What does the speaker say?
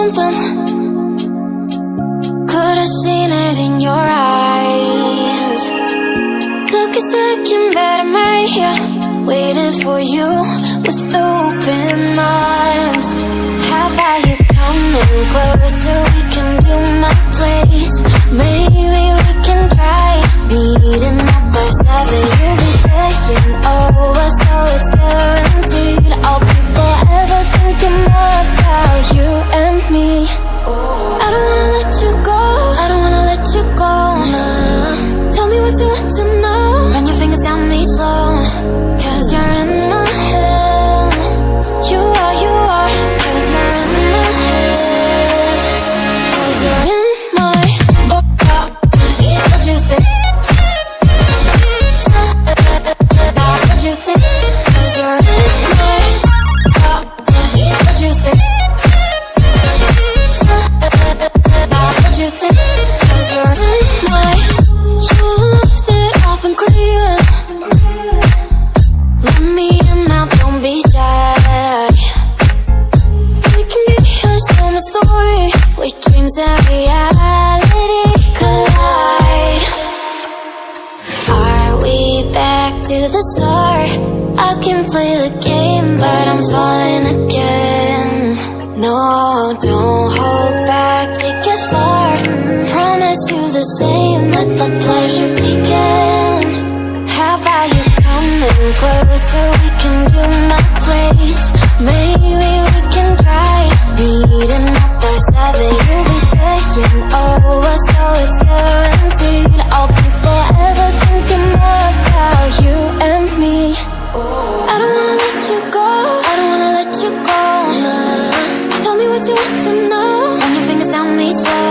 something. Could've seen it in your eyes. Took a second, but I'm right here, waiting for you with open arms. How about you coming closer? We can do my place. Maybe we can try meeting up by 7. You'll be saying over, so it's guaranteed. I'll be forever thinking about you and me. I don't wanna let you go, I don't wanna let you go. Tell me what you want to know. Run your fingers down me slow, 'cause you're in my head. You are, 'cause you're in my head. 'Cause you're in my what you think? About what you think? 'Cause you're in my what you think? About what you think? 'Cause you're in my. You left it off and clear. Let me in now, don't be shy. We can be a summer story where dreams and reality collide. Are we back to the start? I can play the game, but I'm falling again. No, don't hold back, take it far. Promise you the same, let the pleasure begin. How about you coming closer? We can do my place. Maybe we can try meeting up by 7. You'll be saying over, so it's guaranteed. I'll be forever thinking about you and me. I don't wanna let you go, I don't wanna let you go. Tell me what you want to know. Run your fingers down me slow.